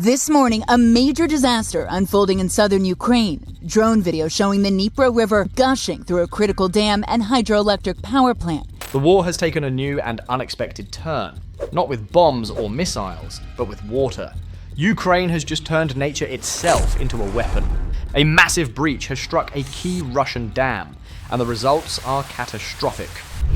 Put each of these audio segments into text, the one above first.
This morning, a major disaster unfolding in southern Ukraine. Drone video showing the Dnipro River gushing through a critical dam and hydroelectric power plant. The war has taken a new and unexpected turn, not with bombs or missiles, but with water. Ukraine has just turned nature itself into a weapon. A massive breach has struck a key Russian dam, and the results are catastrophic.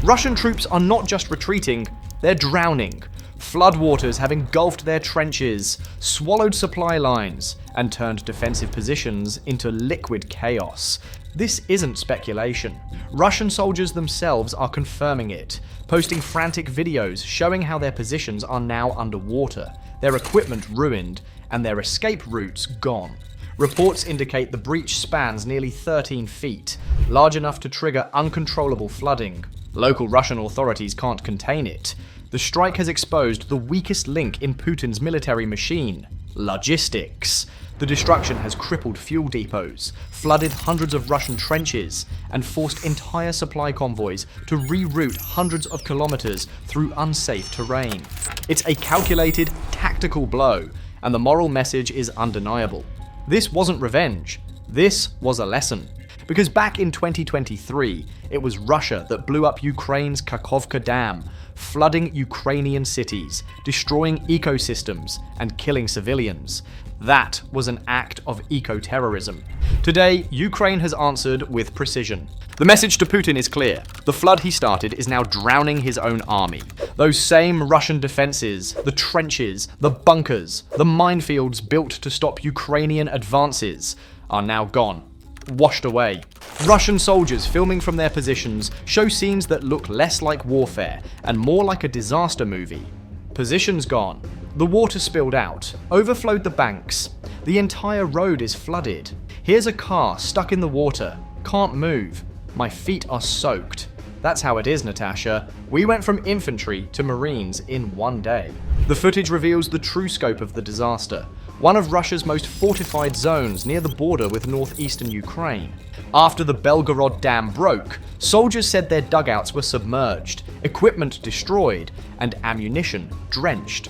Russian troops are not just retreating, they're drowning. Floodwaters have engulfed their trenches, swallowed supply lines, and turned defensive positions into liquid chaos. This isn't speculation. Russian soldiers themselves are confirming it, posting frantic videos showing how their positions are now underwater, their equipment ruined, and their escape routes gone. Reports indicate the breach spans nearly 13 feet, large enough to trigger uncontrollable flooding. Local Russian authorities can't contain it. The strike has exposed the weakest link in Putin's military machine: logistics. The destruction has crippled fuel depots, flooded hundreds of Russian trenches, and forced entire supply convoys to reroute hundreds of kilometers through unsafe terrain. It's a calculated, tactical blow, and the moral message is undeniable. This wasn't revenge. This was a lesson. Because back in 2023, it was Russia that blew up Ukraine's Kakhovka Dam, flooding Ukrainian cities, destroying ecosystems, and killing civilians. That was an act of eco-terrorism. Today, Ukraine has answered with precision. The message to Putin is clear. The flood he started is now drowning his own army. Those same Russian defenses, the trenches, the bunkers, the minefields built to stop Ukrainian advances, are now gone. Washed away. Russian soldiers filming from their positions show scenes that look less like warfare and more like a disaster movie. Positions gone. The water spilled out, overflowed the banks. The entire road is flooded. Here's a car stuck in the water. Can't move. My feet are soaked. That's how it is, Natasha. We went from infantry to Marines in one day. The footage reveals the true scope of the disaster. One of Russia's most fortified zones near the border with northeastern Ukraine. After the Belgorod Dam broke, soldiers said their dugouts were submerged, equipment destroyed, and ammunition drenched.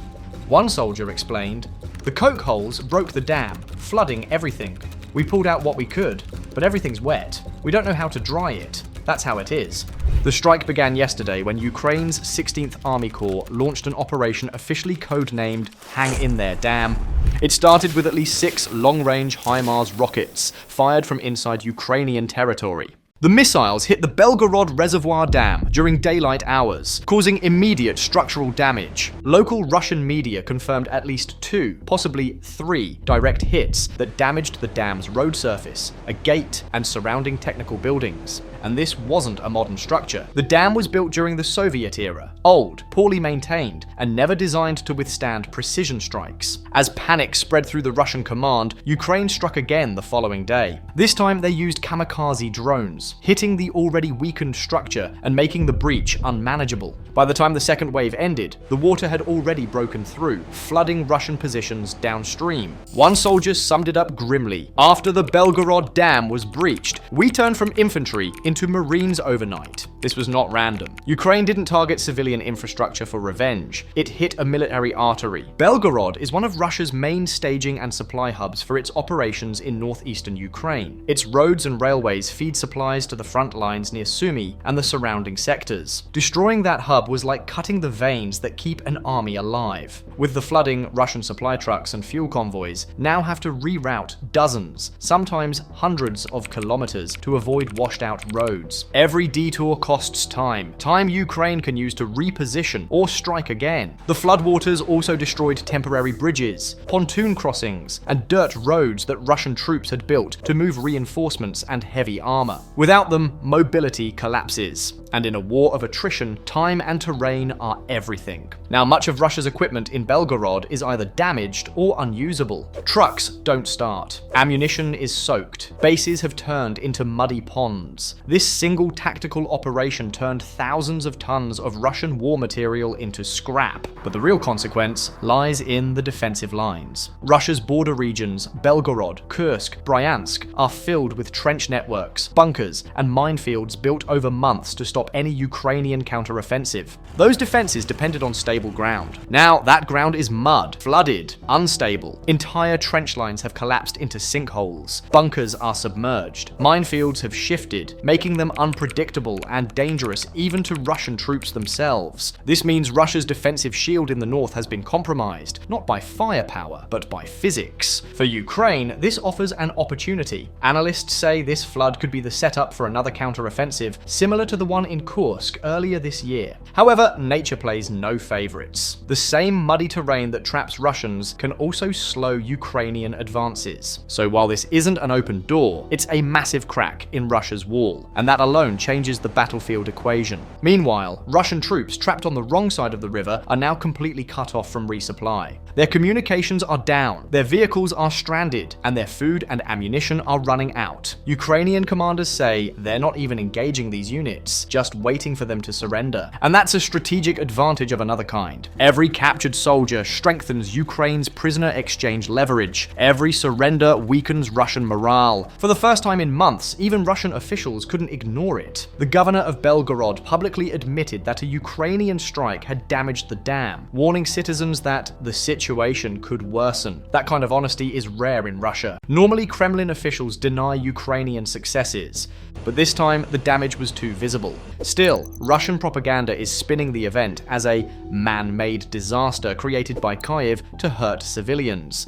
One soldier explained, "The coke holes broke the dam, flooding everything. We pulled out what we could, but everything's wet. We don't know how to dry it. That's how it is." The strike began yesterday when Ukraine's 16th Army Corps launched an operation officially codenamed Hang In There Dam. It started with at least 6 long-range HIMARS rockets fired from inside Ukrainian territory. The missiles hit the Belgorod Reservoir Dam during daylight hours, causing immediate structural damage. Local Russian media confirmed at least 2, possibly 3, direct hits that damaged the dam's road surface, a gate, and surrounding technical buildings. And this wasn't a modern structure. The dam was built during the Soviet era, old, poorly maintained, and never designed to withstand precision strikes. As panic spread through the Russian command, Ukraine struck again the following day. This time they used kamikaze drones, hitting the already weakened structure and making the breach unmanageable. By the time the second wave ended, the water had already broken through, flooding Russian positions downstream. One soldier summed it up grimly: "After the Belgorod Dam was breached, we turned from infantry into Marines overnight." This was not random. Ukraine didn't target civilian infrastructure for revenge. It hit a military artery. Belgorod is one of Russia's main staging and supply hubs for its operations in northeastern Ukraine. Its roads and railways feed supplies to the front lines near Sumy and the surrounding sectors. Destroying that hub was like cutting the veins that keep an army alive. With the flooding, Russian supply trucks and fuel convoys now have to reroute dozens, sometimes hundreds of kilometers to avoid washed out roads. Every detour costs time Ukraine can use to reposition or strike again. The floodwaters also destroyed temporary bridges, pontoon crossings, and dirt roads that Russian troops had built to move reinforcements and heavy armor. Without them, mobility collapses. And in a war of attrition, time and terrain are everything. Now, much of Russia's equipment in Belgorod is either damaged or unusable. Trucks don't start. Ammunition is soaked. Bases have turned into muddy ponds. This single tactical operation turned thousands of tons of Russian war material into scrap. But the real consequence lies in the defensive lines. Russia's border regions, Belgorod, Kursk, Bryansk, are filled with trench networks, bunkers, and minefields built over months to stop stop any Ukrainian counteroffensive. Those defenses depended on stable ground. Now, that ground is mud, flooded, unstable. Entire trench lines have collapsed into sinkholes. Bunkers are submerged. Minefields have shifted, making them unpredictable and dangerous even to Russian troops themselves. This means Russia's defensive shield in the north has been compromised, not by firepower, but by physics. For Ukraine, this offers an opportunity. Analysts say this flood could be the setup for another counteroffensive, similar to the one in Kursk earlier this year. However, nature plays no favorites. The same muddy terrain that traps Russians can also slow Ukrainian advances. So while this isn't an open door, it's a massive crack in Russia's wall, and that alone changes the battlefield equation. Meanwhile, Russian troops trapped on the wrong side of the river are now completely cut off from resupply. Their communications are down, their vehicles are stranded, and their food and ammunition are running out. Ukrainian commanders say they're not even engaging these units, just waiting for them to surrender. And that's a strategic advantage of another kind. Every captured soldier strengthens Ukraine's prisoner exchange leverage. Every surrender weakens Russian morale. For the first time in months, even Russian officials couldn't ignore it. The governor of Belgorod publicly admitted that a Ukrainian strike had damaged the dam, warning citizens that the situation could worsen. That kind of honesty is rare in Russia. Normally, Kremlin officials deny Ukrainian successes, but this time the damage was too visible. Still, Russian propaganda is spinning the event as a man-made disaster created by Kyiv to hurt civilians.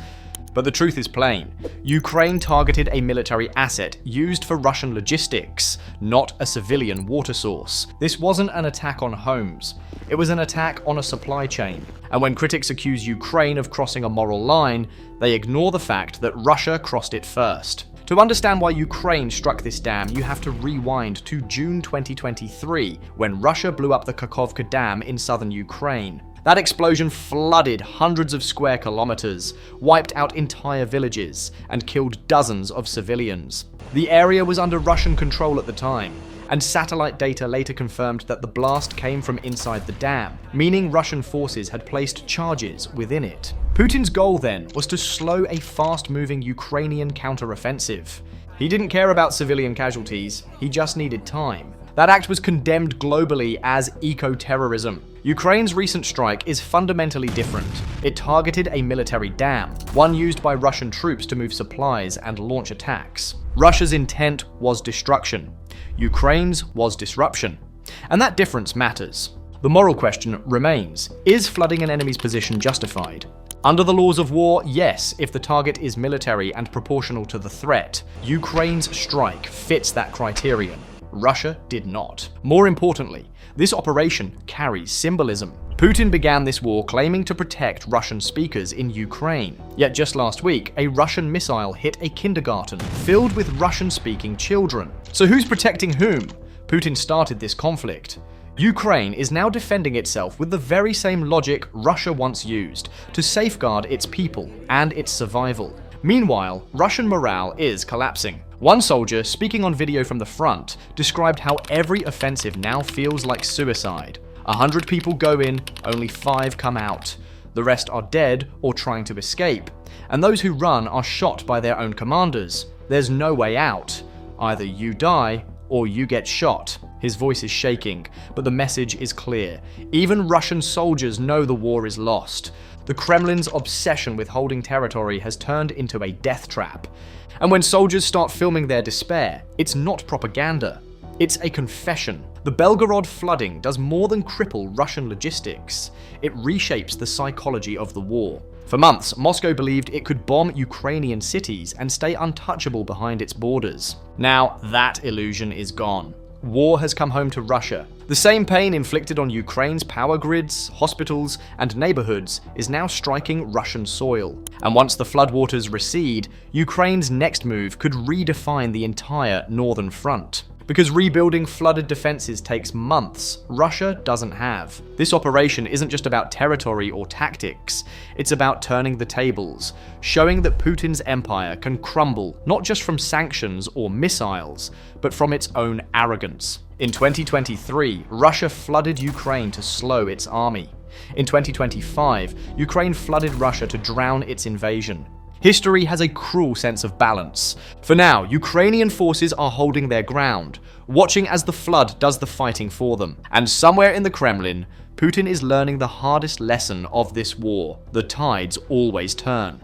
But the truth is plain. Ukraine targeted a military asset used for Russian logistics, not a civilian water source. This wasn't an attack on homes. It was an attack on a supply chain. And when critics accuse Ukraine of crossing a moral line, they ignore the fact that Russia crossed it first. To understand why Ukraine struck this dam, you have to rewind to June 2023, when Russia blew up the Kakhovka Dam in southern Ukraine. That explosion flooded hundreds of square kilometers, wiped out entire villages, and killed dozens of civilians. The area was under Russian control at the time, and satellite data later confirmed that the blast came from inside the dam, meaning Russian forces had placed charges within it. Putin's goal then was to slow a fast-moving Ukrainian counteroffensive. He didn't care about civilian casualties, he just needed time. That act was condemned globally as eco-terrorism. Ukraine's recent strike is fundamentally different. It targeted a military dam, one used by Russian troops to move supplies and launch attacks. Russia's intent was destruction. Ukraine's was disruption. And that difference matters. The moral question remains: is flooding an enemy's position justified? Under the laws of war, yes, if the target is military and proportional to the threat. Ukraine's strike fits that criterion. Russia did not. More importantly, this operation carries symbolism. Putin began this war claiming to protect Russian speakers in Ukraine. Yet just last week, a Russian missile hit a kindergarten filled with Russian-speaking children. So who's protecting whom? Putin started this conflict. Ukraine is now defending itself with the very same logic Russia once used to safeguard its people and its survival. Meanwhile, Russian morale is collapsing. One soldier, speaking on video from the front, described how every offensive now feels like suicide. 100 people go in, only 5 come out. The rest are dead or trying to escape. And those who run are shot by their own commanders. There's no way out. Either you die or you get shot. His voice is shaking, but the message is clear. Even Russian soldiers know the war is lost. The Kremlin's obsession with holding territory has turned into a death trap. And when soldiers start filming their despair, it's not propaganda. It's a confession. The Belgorod flooding does more than cripple Russian logistics. It reshapes the psychology of the war. For months, Moscow believed it could bomb Ukrainian cities and stay untouchable behind its borders. Now, that illusion is gone. War has come home to Russia. The same pain inflicted on Ukraine's power grids, hospitals, and neighborhoods is now striking Russian soil. And once the floodwaters recede, Ukraine's next move could redefine the entire northern front. Because rebuilding flooded defenses takes months, Russia doesn't have. This operation isn't just about territory or tactics, it's about turning the tables, showing that Putin's empire can crumble not just from sanctions or missiles, but from its own arrogance. In 2023, Russia flooded Ukraine to slow its army. In 2025, Ukraine flooded Russia to drown its invasion. History has a cruel sense of balance. For now, Ukrainian forces are holding their ground, watching as the flood does the fighting for them. And somewhere in the Kremlin, Putin is learning the hardest lesson of this war: the tides always turn.